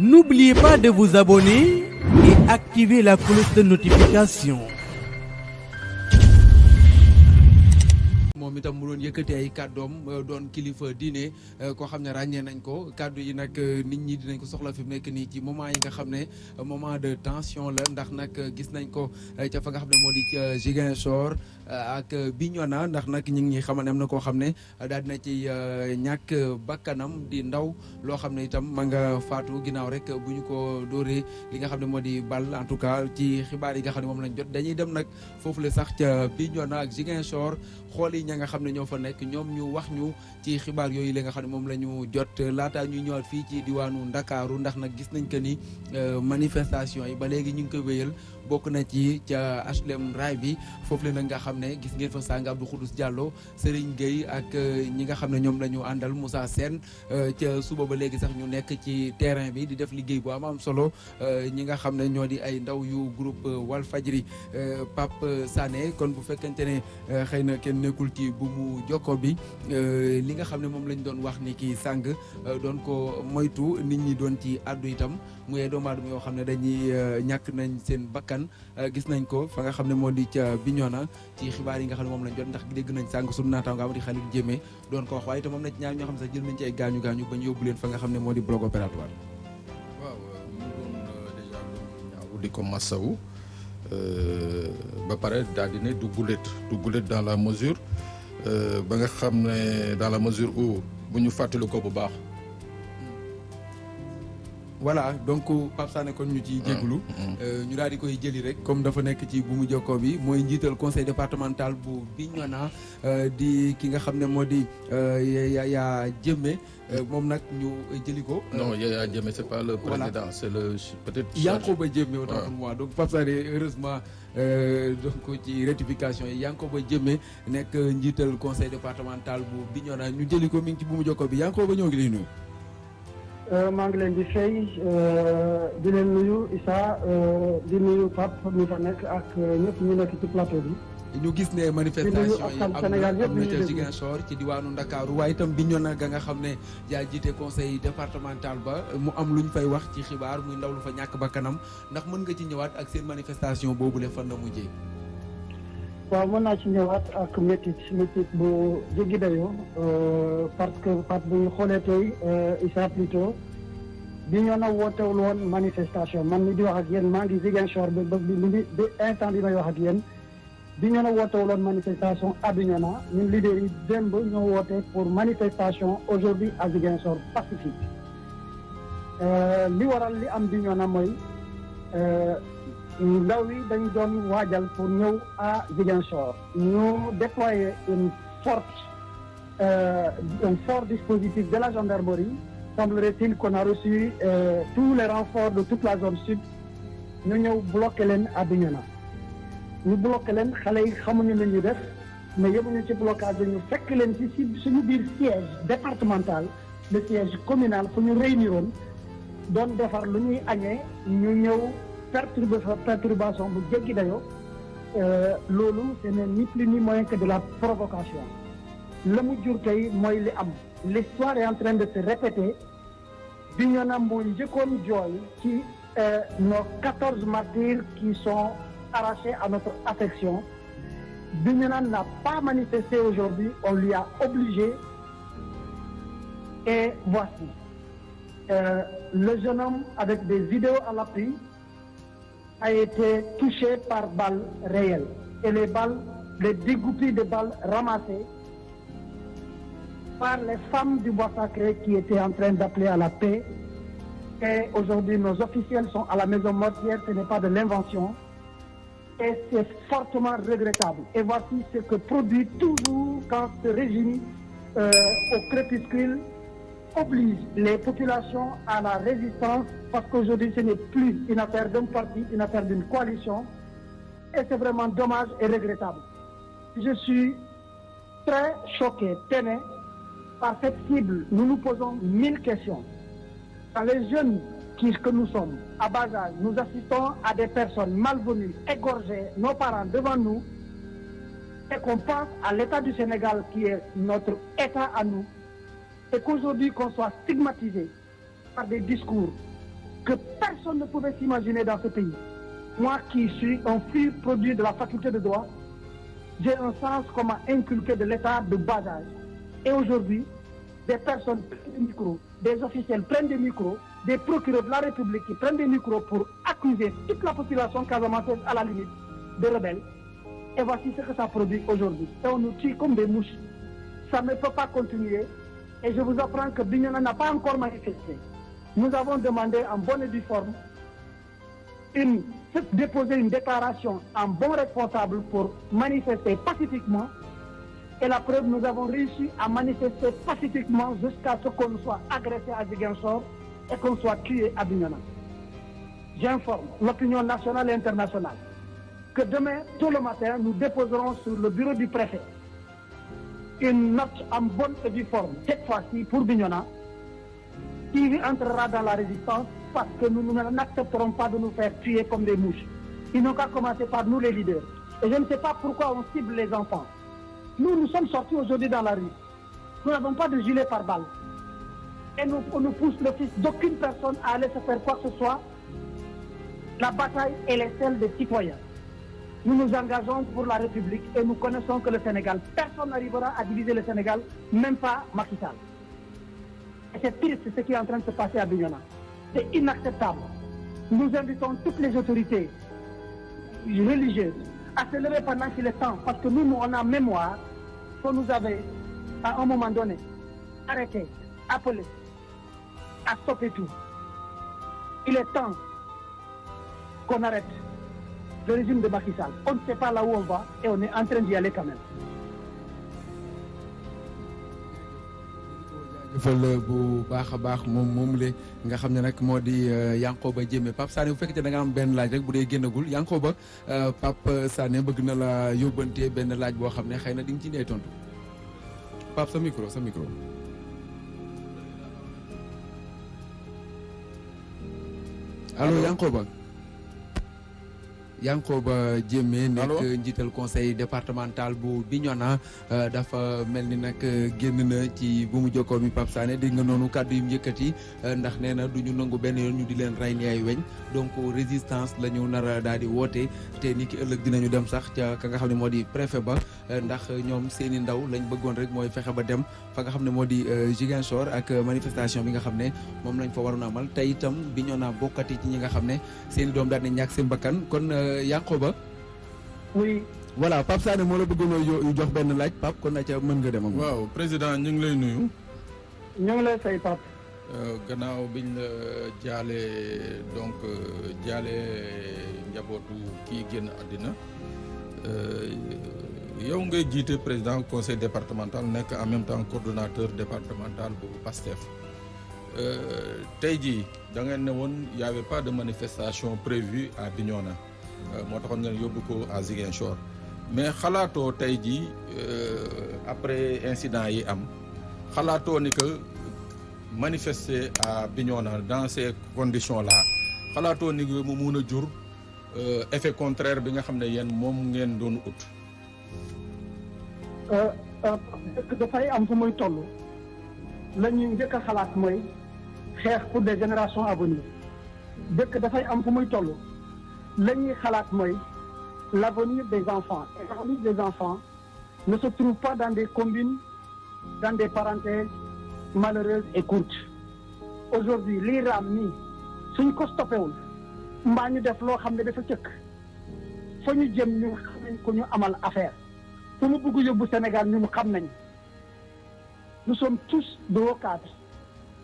N'oubliez pas de vous abonner et activer la cloche de notification. moom itam mu doon yëkkati ay kàddoom doon kilifa diine koo xam ne ràññee nañ ko kàddu yi nag nit ñi dinañ ko soxla fi mu nekk nii ci moment yi nga xam ne moment de tension la ndax nag gis nañ ko ca fa nga xam ne moo di ca Ziguinchor ak Bignona ndax nag ñu ngi xamal ne am na koo xam ne daal dina ci ñàkk bakkanam di ndaw loo xam ne itam ma nga faatu ginnaaw rek bu ñu ko dóoree li nga xam ne moo di bal en tout cas ci xibaar yi nga xam ne moom lañ jot dañuy dem nag foofu la sax ca Bignona ak Ziguinchor xool yi ña nga xam ne ñoo fa nekk ñoom ñu wax ñu ci xibaar yooyu la nga xam ne moom la ñu jot laataa ñuy ñëwaat fii ci diwaanu Ndakaaru ndax nag gis nañ que ni manifestation yi ba léegi ñu ngi koy wéyal bokk na ci ca HLM Rail bi foofu la nag nga xam ne gis ngeen fa sàng Abdou Khoudous Diallo Serigne Gueye ak ñi nga xam ne ñoom la ñu àndal Moussa Sène ca suba ba léegi sax ñu nekk ci terrain bi di def liggéey bu am solo ñi nga xam ne ñoo di ay ndaw yu groupe Walfadjri Pape Sané kon bu fekkente ne xëy na kenn nekkul ci bu mu jokko bi li nga xam ne moom lañ doon wax ni kii sàng doon ko moytu nit ñi doon ci àddu itam muy doomu aadama yoo xam ne dañuy ñàkk nañ seen bakkan gis nañ ko fa nga xam ne moo di ca Bignona ci xibaar yi nga xam ne moom lañ jot ndax dégg nañ sàng suñu naataango am di Khalil Diémé doon ko wax waaye itam moom na ci ñaar ñoo xam ne sax jël nañ ci ay gaañu ba ñu yóbbu leen fa nga xam ne moo di bloc opératoire. waaw mu doon déjà ñaaw di ko massawu ba pare daal di ne du gulet dans la mesure ba nga xam ne dans la mesure où bu ñu fàttali ko bu baax. voilà donc Pape Sané kon ñu ci jégalu ñu daal di koy jëli rek comme dafa nekk ci bu mu jokkoo bi mooy njiital conseil départemental bu Bignona di ki nga xam ne moo di Yaya Diémé moom nag ñu jëli ko. non Yaya Diémé c'est pas le président c'est le peut-être. Yankoba Diémé autant pour moi donc Pape Sané heureusement donc ci rectification yi Yankoba Diémé nekk njiital conseil départemental bu Bignona ñu jëli ko mi ngi ci bu mu jokkoo bi Yankoba ñoo ngi lay nuyu. maa ngi leen di fay di leen nuyu Issa di nuyu Pape mi fa nekk ak ñëpp ñu nekk ci plateau bi. ñu gis ne manifestation yi am na ca Ziguinchor ci diwaanu Ndakaaru waaye itam Bignona ga nga xam ne yaa jiite conseil départemental ba mu am lu ñu fay wax ci xibaar muy ndaw lu fa ñàkk bakkanam ndax mën nga ci ñëwaat ak seen manifestation boobule fan la mujjee. waaw mën naa ci ñëwaat ak métit bu jéggi dayoo parce que Pape bu ñu xoolee tey Issa plutôt Bignona wootewul woon manifestation man mi di wax ak yéen maa ngi Ziguinchor ba bi instant bi may wax ak yéen Bignona wootewul woon manifestation à Bignona ñun leader yi démb ñoo woote pour manifestation aujourd'hui à Ziguinchor pacifique li waral li am Bignona mooy ndaw yi dañ doon waajal pour ñëw à Ziguinchor ñu déployer un fort dispositif de la gendarmerie. Semblerait-il qu'on a reçu tous les renforts de toute la zone sud ñu ñëw bloqué leen à Bignona ñu bloqué leen xale yi xamuñu lu ñu def mais yëbuñu ci blocage bi ñu fekk leen ci suñu biir siège départemental le siège communal fu ñu réuniroon doon defar lu ñuy añee ñu ñëw perturbation bu jéggi dayo loolu ce n'est ni plus ni moins que de la provocation la mu jur tey mooy li am l'histoire est en train de se répéter Bignona moo njëkkoon jooy ci nos 14 martyrs qui sont arrachés à notre affection. Bignona n'a pas manifesté aujourd'hui, on lui a obligé et voici le jeune homme avec des vidéos à l'appui a été touché par balles réelles et les dégoupilles de balles ramassées par les femmes du Bois Sacré qui étaient en train d'appeler à la paix. Et aujourd'hui, nos officiels sont à la maison mortuaire, ce n'est pas de l'invention. Et c'est fortement regrettable. Et voici ce que produit toujours quand ce régime, au crépuscule, oblige les populations à la résistance, parce qu'aujourd'hui, ce n'est plus une affaire d'un parti, une affaire d'une coalition. Et c'est vraiment dommage et regrettable. Je suis très choqué, peiné, par cette cible. Nous nous posons 1000 questions. Quand les jeunes que nous sommes, à bas âge, nous assistons à des personnes malvenues, égorger nos parents devant nous, et qu'on pense à l'État du Sénégal qui est notre État à nous, et qu'aujourd'hui qu'on soit stigmatisé par des discours que personne ne pouvait s'imaginer dans ce pays. Moi qui suis un pur produit de la faculté de droit, j'ai un sens qu'on m'a inculqué de l'État de bas âge. Et aujourd'hui, des personnes prennent des micros, des officiels prennent des micros, des procureurs de la République qui prennent des micros pour accuser toute la population casamançaise à la limite de rebelles. Et voici ce que ça produit aujourd'hui. Et on nous tue comme des mouches. Ça ne peut pas continuer. Et je vous apprends que Bignona n'a pas encore manifesté. Nous avons demandé en bonne et due forme déposer une déclaration en bon responsable pour manifester pacifiquement. Et la preuve, nous avons réussi à manifester pacifiquement jusqu'à ce qu'on soit agressé à Ziguinchor et qu'on soit tué à Bignona. J'informe l'opinion nationale et internationale que demain, tôt le matin, nous déposerons sur le bureau du préfet une note en bonne et due forme, cette fois-ci pour Bignona, qui entrera dans la résistance parce que nous n'accepterons pas de nous faire tuer comme des mouches. Ils n'ont qu'à commencer par nous les leaders. Et je ne sais pas pourquoi on cible les enfants. Nous sommes sortis aujourd'hui dans la rue. Nous n'avons pas de gilet pare-balles. Et on nous pousse le fils d'aucune personne à aller se faire quoi que ce soit. La bataille, elle est celle des citoyens. Nous nous engageons pour la République et nous connaissons que le Sénégal, personne n'arrivera à diviser le Sénégal, même pas Macky Sall. Et c'est triste ce qui est en train de se passer à Bignona. C'est inacceptable. Nous invitons toutes les autorités religieuses à se lever pendant qu'il est temps, parce que nous, on a mémoire qu'on nous avait, à un moment donné, arrêté, appelé, à stopper tout. Il est temps qu'on arrête le régime de Macky Sall. On ne sait pas là où on va et on est en train d'y aller quand même. jëfal bu baax a baax moom le nga xam ne nag moo di Yankoba Diémé Pape Sané bu fekkee da nga am benn laaj rek bu dee génnagul Yankoba Pape Sané bëgg na la yóbbante benn laaj boo xam ne xëy na di nga ci nee tontu Pape sa micro. allo Yankoba Diémé nekk njiital conseil départemental bu Bignona dafa mel ni nag génn na ci bu mu jokkoo mi Pape Sané dégg nga noonu kàddu yu mu yëkkati ndax nee na du ñu nangu benn yoon ñu di leen rey ni ay weñ donc résistance la ñu nar a daal di woote te ni ki ëllëg dinañu dem sax ca ka nga xam ne moo di préfet ba ndax ñoom seen i ndaw lañ bëggoon rek mooy fexe ba dem fa nga xam ne moo di Ziguinchor ak manifestation bi nga xam ne moom lañ fa waroon amal te itam Bignona bokkati ci ñi nga xam ne seen i doom daal di ñàkk seen bakkan kon Yankoba. Oui. Voilà Pape Sané moo la bëggoon a jox benn laaj Pape kon na ca mën nga dem ak waaw président ñu ngi lay nuyu. ñu ngi lay fay Pape. gannaaw biñ la jaale donc jaale njabootu kii génn àddina yow ngay jiite président conseil départemental nekk en même temps coordonnateur départemental bu PASTEF tey jii da ngeen ne woon y avait pas de manifestation prévue à Bignona moo taxoon ngeen yóbbu ko à Ziguinchor mais xalaatoo tey jii après incident yi am xalaatoo ni que manifester à Bignona dans ces conditions là xalaatoo ni mu mun a jur effet contraire bi nga xam ne yéen moom ngeen doon ut. dafay am fu muy toll la ñuy njëkk a xalaat mooy xeex pour des générations à venir dëkk dafay am fu muy toll la ñuy xalaat mooy l'avenir des enfants et l'avenir des enfants ne se trouve pas dans des combines dans des parenthèses malheureuses et courtes. Aujourd'hui lii raam nii suñ ko stoppéwul mbaa ñu def loo xam ne dafa cëkk fa ñu jëm ñu xam nañ ko ñu amal affaire fu mu bëgg yóbbu Sénégal ñun xam nañ. Nous sommes tous de hauts cadres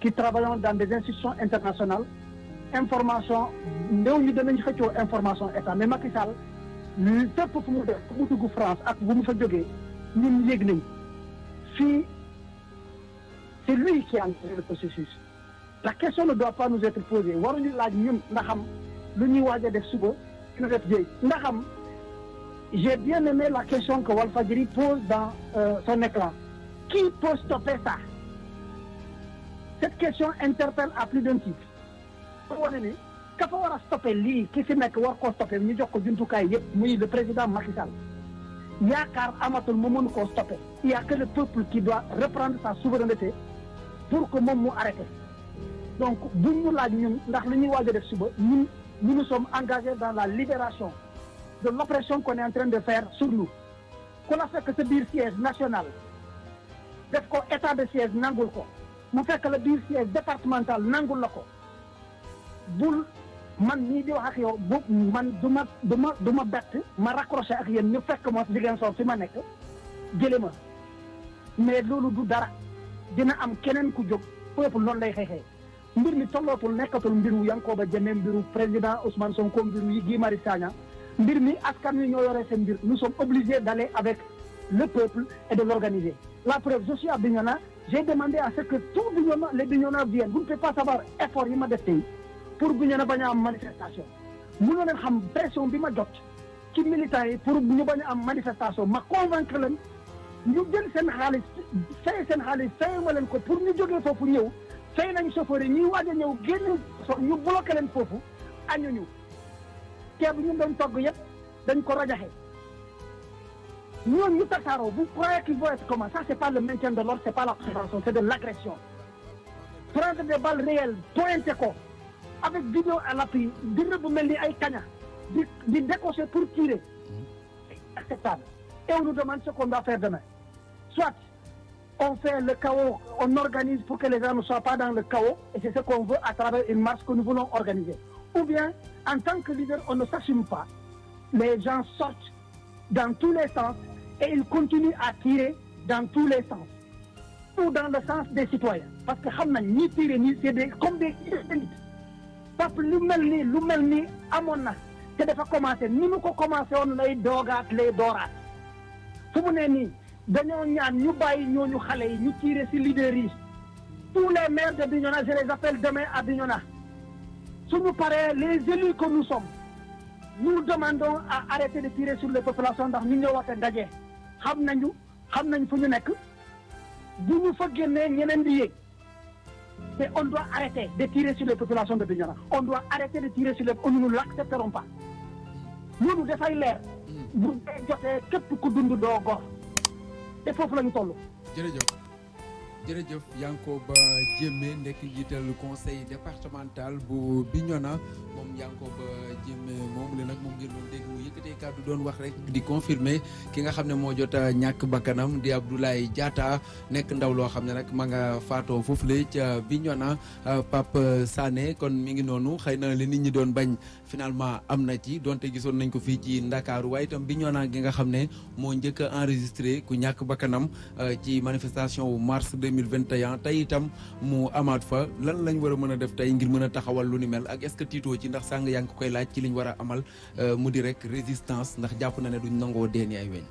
qui travaillons dans des institutions internationales. Information néew ñu danañ xëccoo information état mais Macky Sall fépp fu mu def fu mu dugg France ak bu mu fa jógee ñun yëg nañ fii c'est lui qui a engagé le processus. La question ne doit pas nous être posée waruñu laaj ñun ndax xam lu ñuy waaj a def suba ñu def jëy ndax xam j'ai bien aimé la question que Walfadjri pose dans son écran. Qui peut stopper ça? Cette question interpelle à plus d'un titre. pour wane ni ka fa war a stopper lii ki fi nekk war koo stopper ñu jox ko jumtukaay yëpp muy le président Macky Sall yaakaar amatul mu mën koo stopper. Il y a que le peuple qui doit reprendre sa souveraineté pour que moom mu arrêté donc buñ ñu laaj ñun ndax li ñuy waaj a def suba ñun nous sommes engagés dans la libération de l'oppression qu'on est en train de faire sur nous ku la fekk sa biir siège national def ko état de siège nangul ko mu fekk la biir siège départemental nangul la ko bul man ñii di wax ak yow bu man du ma bett ma raccroché ak yéen ñu fekk ma Ziguinchor fi ma nekk jële ma mais loolu du dara dina am keneen ku jóg peuple noonu lay xeexee mbir mi tollootul nekkatul mbiru Yankoba Diémé mbiru président Ousmane Sonko mbiru yi Guy Marius Sagna mbir mi askan wi ñoo yore seen mbir nous sommes obligés d'aller avec le peuple et de l'organiser. La preuve, je suis à Bignona, j'ai demandé à ce que tous les Bignona viennent. Vous ne pouvez pas savoir l'effort qu'il m'a fait pour Bignona bañ a am manifestation. Mënoo leen xam pression bi ma jot ci militants yi pour ñu bañ a am manifestation ma convaincre leen ñu jël seen xaalis fay ma leen ko pour ñu jógee foofu ñëw fay nañ chauffeur yi ñuy waaj a ñëw génn ñu bloqué leen foofu añuñu ceeb ñu doon togg yëpp dañ ko rajaxe ñooñu ñu tasaaroo vous croyez qu'ils vont être comment ça c'est pas le maintien de l'ordre c'est pas la prévention c'est de l'agression prendre des balles réelles pointer ko avec vidéo à l'appui di rëbb mel ni ay kaña di décocher pour tirer c'est acceptable et on nous demande ce qu'on doit faire demain soit on fait le chaos on organise pour que les gens ne soient pas dans le chaos et c'est ce qu'on veut à travers une marche que nous voulons organiser ou bien en tant que leader on ne s'assume pas les gens sortent dans tous les sens et ils continuent à tirer dans tous les sens ou dans le sens des citoyens parce que xam nañ ñi tirer nii c'est des comme des élites parce que lu mel nii amoon na te dafa commencé ni mu ko commencé woon lay doogaat fu mu ne nii dañoo ñaan ñu bàyyi ñooñu xale yi ñu tirer ci leaders yi tous les maires de Bignona je les appelle demain à Bignona suñu paree les élus que nous sommes nous demandons à arrêter de tirer sur les populations ndax ñu ñëw wate ndaje xam nañ fu ñu nekk bu ñu fa génnee ñeneen di yéeg te on doit arrêter de tirer sur les populations de Bignona on doit arrêter de tirer sur les nous ne l'accepterons pas loolu dafay leer bu dee jotee képp ku dund doo gor te foofu la ñu toll. jërëjëf Yankoba Diémé nekk njiital conseil départemental bu Bignona moom Yankoba Diémé moom la nag moom ngeen doon dégg mu yëkkatee kàddu doon wax rek di confirmer ki nga xam ne moo jot a ñàkk bakkanam di Abdoulaye Diatta nekk ndaw loo xam ne nag ma nga faatoo foofule ca Bignona Pape Sané kon mi ngi noonu xëy na li nit ñi doon bañ finalement am na ci donte gisoon nañ ko fii ci Ndakaaru waaye itam Bignona gi nga xam ne moo njëkk a enregistré ku ñàkk bakkanam ci manifestation wu mars 2021 tey itam mu amaat fa lan lañ war a mën a def tey ngir mën a taxawal lu ni mel ak est-ce que tiitoo ci ndax sàng yaa ngi ko koy laaj ci liñ war a amal mu di rek résistance ndax jàpp na ne duñ nangoo deeni ay weñ.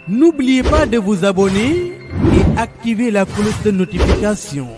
N'oubliez pas de vous abonner et activer la cloche de notification.